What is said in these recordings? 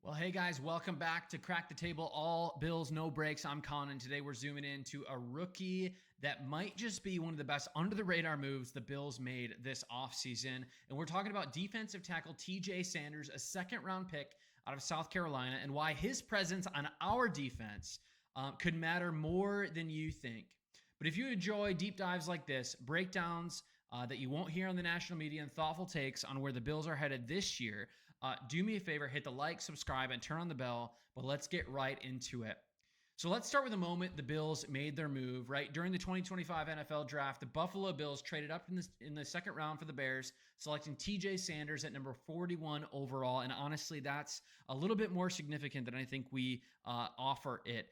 Well, hey guys, welcome back to Crack the Table, all Bills, no breaks. I'm Colin, and today we're zooming into a rookie that might just be one of the best under-the-radar moves the Bills made this offseason. And we're talking about defensive tackle TJ Sanders, a second-round pick out of South Carolina, and why his presence on our defense could matter more than you think. But if you enjoy deep dives like this, breakdowns that you won't hear on the national media, and thoughtful takes on where the Bills are headed this year, do me a favor, hit the like, subscribe, and turn on the bell. But let's get right into it. So let's start with the moment the Bills made their move, right? During the 2025 NFL Draft, the Buffalo Bills traded up in the second round for the Bears, selecting TJ Sanders at number 41 overall. And honestly, that's a little bit more significant than I think we offer it.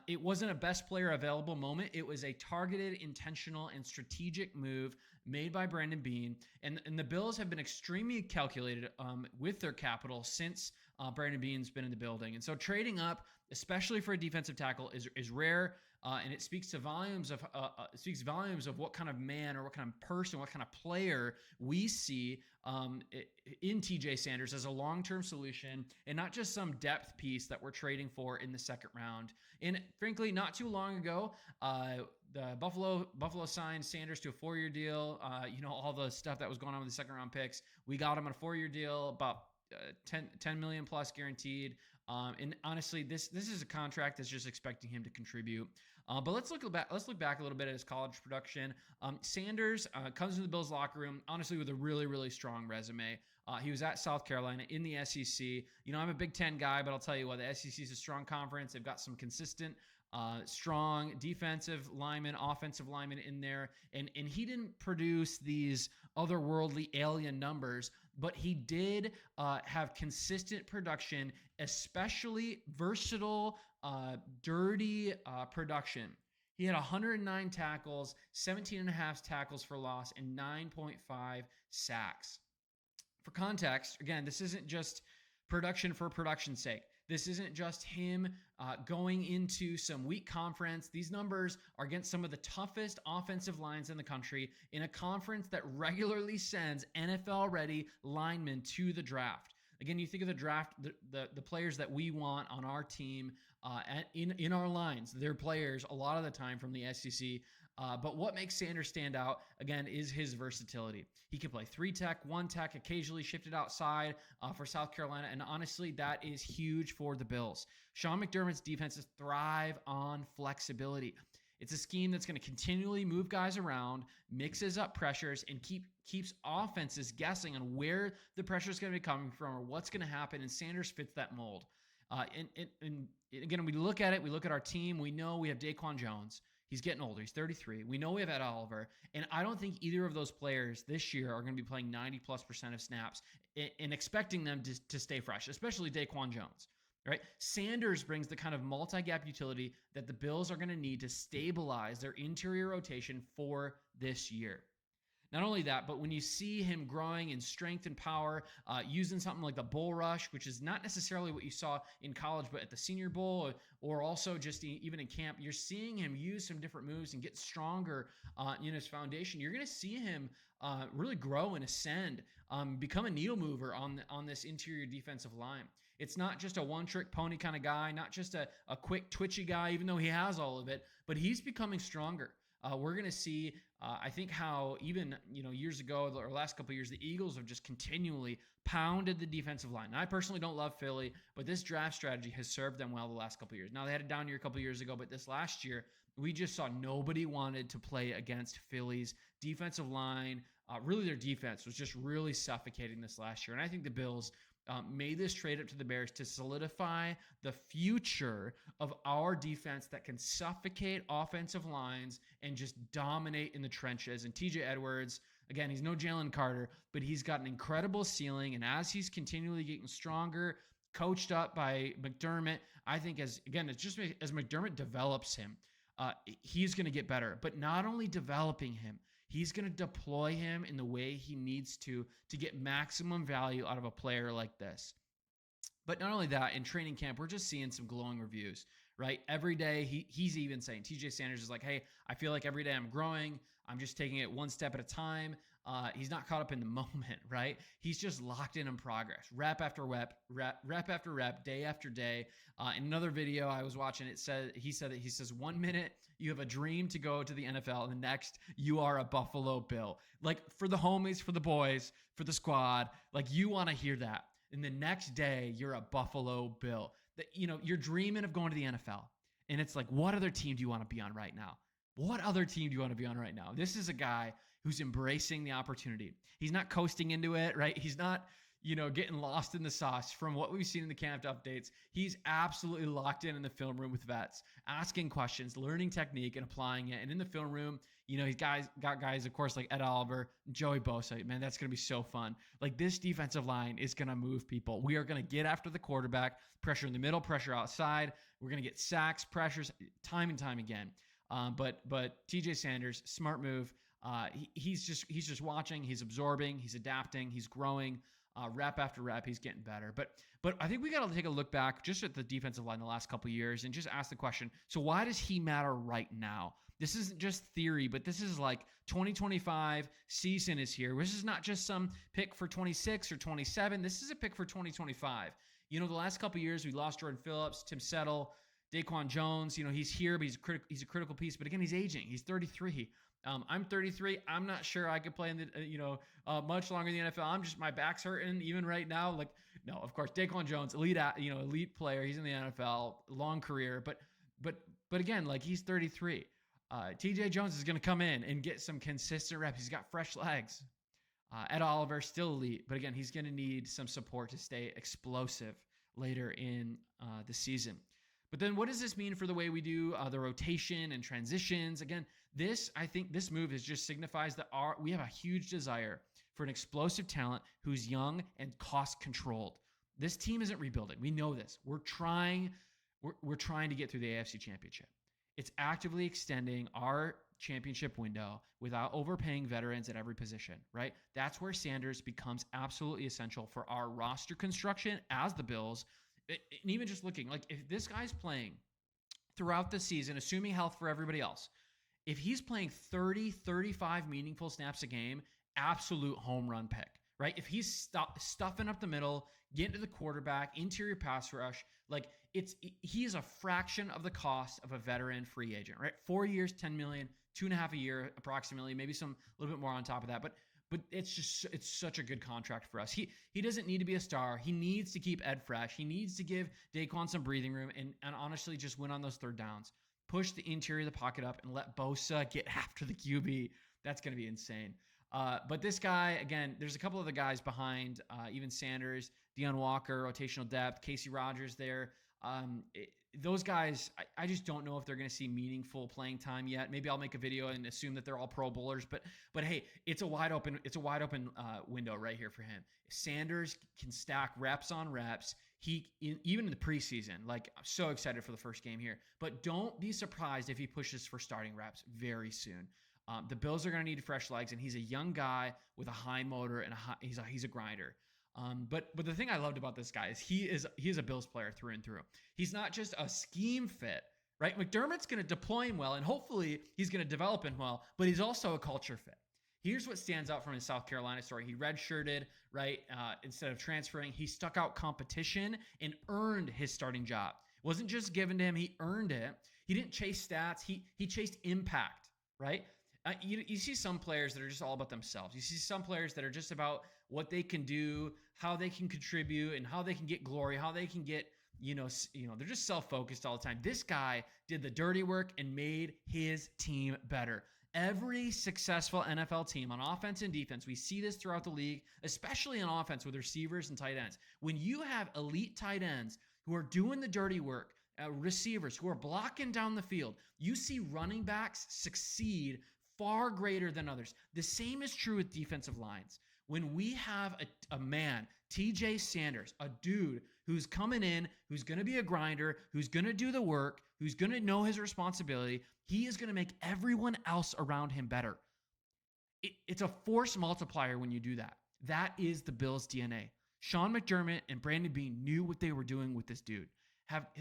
It wasn't a best player available moment. It was a targeted, intentional, and strategic move made by Brandon Beane. And the Bills have been extremely calculated with their capital since Brandon Beane's been in the building. And so trading up, especially for a defensive tackle, is rare, and it speaks volumes of what kind of man or what kind of person, what kind of player we see in TJ Sanders as a long-term solution, and not just some depth piece that we're trading for in the second round. And frankly, not too long ago, the Buffalo signed Sanders to a 4-year deal. All the stuff that was going on with the second round picks, we got him on a 4-year deal, about 10 million plus guaranteed. And honestly, this is a contract that's just expecting him to contribute. But let's look back a little bit at his college production. Sanders comes into the Bills locker room, honestly, with a really, really strong resume. He was at South Carolina in the SEC. I'm a Big Ten guy, but I'll tell you what, the SEC is a strong conference. They've got some consistent, strong defensive linemen, offensive linemen in there. And he didn't produce these otherworldly alien numbers, but he did have consistent production, especially versatile, dirty production. He had 109 tackles, 17 and a half tackles for loss, and 9.5 sacks. For context, again, this isn't just production for production's sake. This isn't just him going into some weak conference. These numbers are against some of the toughest offensive lines in the country in a conference that regularly sends NFL-ready linemen to the draft. Again, you think of the draft, the players that we want on our team in our lines. They're players a lot of the time from the SEC. But what makes Sanders stand out, again, is his versatility. He can play 3-tech, 1-tech, occasionally shifted outside for South Carolina. And honestly, that is huge for the Bills. Sean McDermott's defenses thrive on flexibility. It's a scheme that's going to continually move guys around, mixes up pressures, and keeps offenses guessing on where the pressure is going to be coming from or what's going to happen. And Sanders fits that mold. And again, we look at it. We look at our team. We know we have Daquan Jones. He's getting older. He's 33. We know we have Ed Oliver. And I don't think either of those players this year are going to be playing 90+% of snaps and expecting them to stay fresh, especially Daquan Jones. Right? Sanders brings the kind of multi-gap utility that the Bills are going to need to stabilize their interior rotation for this year. Not only that, but when you see him growing in strength and power, using something like the bull rush, which is not necessarily what you saw in college, but at the Senior Bowl or also just even in camp, you're seeing him use some different moves and get stronger in his foundation. You're going to see him really grow and ascend, become a needle mover on this interior defensive line. It's not just a one-trick pony kind of guy, not just a quick, twitchy guy, even though he has all of it, but he's becoming stronger. We're going to see, I think, how even years ago or last couple of years, the Eagles have just continually pounded the defensive line. Now, I personally don't love Philly, but this draft strategy has served them well the last couple of years. Now, they had a down year a couple of years ago, but this last year, we just saw nobody wanted to play against Philly's defensive line. Really, their defense was just really suffocating this last year. And I think the Bills made this trade up to the Bears to solidify the future of our defense that can suffocate offensive lines and just dominate in the trenches. And TJ Edwards, again, he's no Jalen Carter, but he's got an incredible ceiling. And as he's continually getting stronger, coached up by McDermott, I think as McDermott develops him, he's going to get better. But not only developing him, he's going to deploy him in the way he needs to get maximum value out of a player like this. But not only that, in training camp, we're just seeing some glowing reviews, right? Every day, he's even saying, TJ Sanders is like, hey, I feel like every day I'm growing. I'm just taking it one step at a time. He's not caught up in the moment, right? He's just locked in progress, rep after rep after rep, day after day. In another video I was watching, he says 1 minute you have a dream to go to the NFL, and the next you are a Buffalo Bill. Like, for the homies, for the boys, for the squad, like, you want to hear that. And the next day you're a Buffalo Bill. That, you're dreaming of going to the NFL, and it's like, what other team do you want to be on right now? What other team do you want to be on right now? This is a guy who's embracing the opportunity. He's not coasting into it, right? He's not, getting lost in the sauce. From what we've seen in the camp updates, he's absolutely locked in the film room with vets, asking questions, learning technique, and applying it. And in the film room, he's got guys, of course, like Ed Oliver, Joey Bosa. Man, that's going to be so fun. Like, this defensive line is going to move people. We are going to get after the quarterback, pressure in the middle, pressure outside. We're going to get sacks, pressures, time and time again. But TJ Sanders, smart move. He's just watching, he's absorbing, he's adapting, he's growing, rep after rep, he's getting better. But I think we got to take a look back just at the defensive line the last couple of years and just ask the question, so why does he matter right now? This isn't just theory, but this is like 2025 season is here. This is not just some pick for 26 or 27. This is a pick for 2025. The last couple of years, we lost Jordan Phillips, Tim Settle, Daquan Jones. He's here, but he's a critical piece. But again, he's aging. He's 33. I'm 33. I'm not sure I could play in the much longer in the NFL. My back's hurting even right now. Like, no, of course, Daquan Jones, elite player. He's in the NFL, long career. But again, like, he's 33. TJ Jones is going to come in and get some consistent reps. He's got fresh legs. Ed Oliver, still elite, but again, he's going to need some support to stay explosive later in the season. But then what does this mean for the way we do the rotation and transitions? Again, I think this move just signifies that we have a huge desire for an explosive talent who's young and cost controlled. This team isn't rebuilding. We know this. We're trying to get through the AFC Championship. It's actively extending our championship window without overpaying veterans at every position, right? That's where Sanders becomes absolutely essential for our roster construction as the Bills. And even just looking, like, if this guy's playing throughout the season, assuming health for everybody else, if he's playing 30, 35 meaningful snaps a game, absolute home run pick, right? If he's stuffing up the middle, getting to the quarterback, interior pass rush, like, he's a fraction of the cost of a veteran free agent, right? 4 years, $10 million, 2.5 a year approximately, maybe a little bit more on top of that. But it's such a good contract for us. He doesn't need to be a star. He needs to keep Ed fresh. He needs to give Daquan some breathing room and honestly just win on those third downs. Push the interior of the pocket up and let Bosa get after the QB. That's going to be insane. But this guy, again, there's a couple of the guys behind, even Sanders, Deion Walker, rotational depth, Casey Rogers there. Those guys, I just don't know if they're going to see meaningful playing time yet. Maybe I'll make a video and assume that they're all Pro Bowlers, but hey, it's a wide open window right here for him. Sanders can stack reps on reps. Even in the preseason, like, I'm so excited for the first game here, but don't be surprised if he pushes for starting reps very soon. The Bills are going to need fresh legs, and he's a young guy with a high motor and he's a grinder. But the thing I loved about this guy is he is a Bills player through and through. He's not just a scheme fit, right? McDermott's going to deploy him well, and hopefully he's going to develop him well, but he's also a culture fit. Here's what stands out from his South Carolina story. He redshirted, right? Instead of transferring, he stuck out competition and earned his starting job. It wasn't just given to him, he earned it. He didn't chase stats, he chased impact, right? You see some players that are just all about themselves. You see some players that are just about what they can do, how they can contribute, and how they can get glory, how they can get, they're just self-focused all the time. This guy did the dirty work and made his team better. Every successful NFL team on offense and defense, we see this throughout the league, especially on offense with receivers and tight ends. When you have elite tight ends who are doing the dirty work, receivers who are blocking down the field, you see running backs succeed far greater than others. The same is true with defensive lines. When we have a man, TJ Sanders, a dude who's coming in, who's going to be a grinder, who's going to do the work, who's going to know his responsibility, he is going to make everyone else around him better. It's a force multiplier when you do that. That is the Bills' DNA. Sean McDermott and Brandon Beane knew what they were doing with this dude.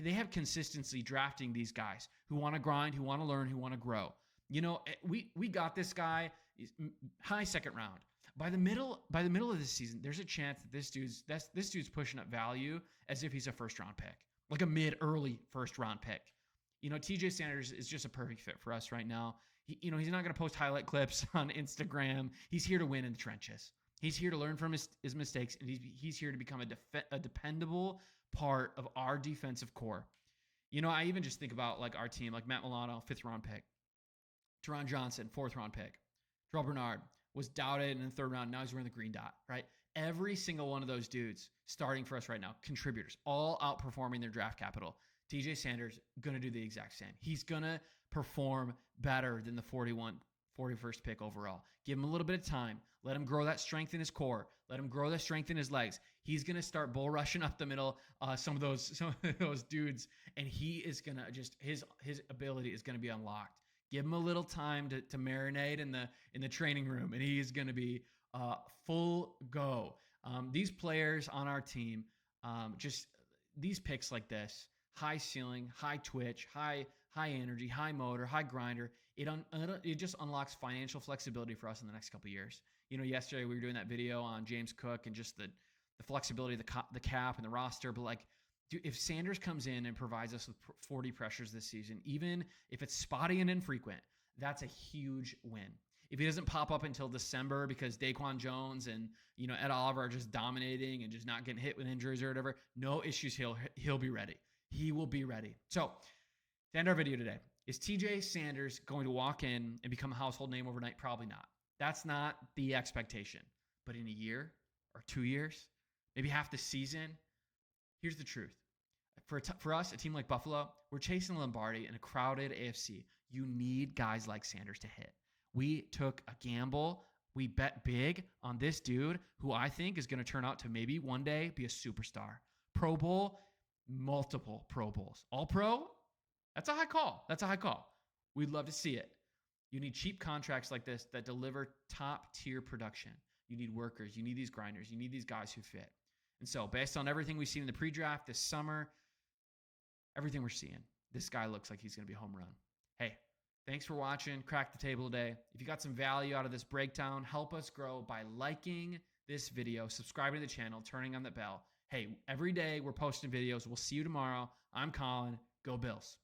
They have consistency drafting these guys who want to grind, who want to learn, who want to grow. We got this guy, high second round. By the middle of this season, there's a chance that this dude's pushing up value as if he's a first round pick, like a early first round pick. TJ Sanders is just a perfect fit for us right now. He's not going to post highlight clips on Instagram. He's here to win in the trenches. He's here to learn from his mistakes, and he's here to become a dependable part of our defensive core. I even just think about like our team, like Matt Milano, 5th round pick, Teron Johnson, 4th round pick, Terrell Bernard was doubted in the 3rd round. Now he's wearing the green dot, right? Every single one of those dudes starting for us right now, contributors, all outperforming their draft capital. TJ Sanders going to do the exact same. He's going to perform better than the 41st pick overall. Give him a little bit of time. Let him grow that strength in his core. Let him grow that strength in his legs. He's going to start bull rushing up the middle, some of those dudes, and he is going to just his ability is going to be unlocked. Give him a little time to marinate in the training room, and he is going to be full go. These players on our team, just these picks like this, high ceiling, high twitch, high energy, high motor, high grinder. It just unlocks financial flexibility for us in the next couple of years. Yesterday we were doing that video on James Cook and just the flexibility of the cap and the roster. But like, dude, if Sanders comes in and provides us with 40 pressures this season, even if it's spotty and infrequent, that's a huge win. If he doesn't pop up until December because Daquan Jones and Ed Oliver are just dominating and just not getting hit with injuries or whatever, no issues. He'll be ready. He will be ready. So, to end our video today, is TJ Sanders going to walk in and become a household name overnight? Probably not. That's not the expectation. But in a year or 2 years, maybe half the season, here's the truth. For us, a team like Buffalo, we're chasing Lombardi in a crowded AFC. You need guys like Sanders to hit. We took a gamble. We bet big on this dude who I think is going to turn out to maybe one day be a superstar. Pro Bowl, multiple Pro Bowls. All pro, that's a high call. We'd love to see it. You need cheap contracts like this that deliver top-tier production. You need workers. You need these grinders. You need these guys who fit. And so based on everything we've seen in the pre-draft this summer, everything we're seeing, this guy looks like he's going to be a home run. Hey, thanks for watching Crack the Table today. If you got some value out of this breakdown, help us grow by liking this video, subscribing to the channel, turning on the bell. Hey, every day we're posting videos. We'll see you tomorrow. I'm Colin. Go Bills.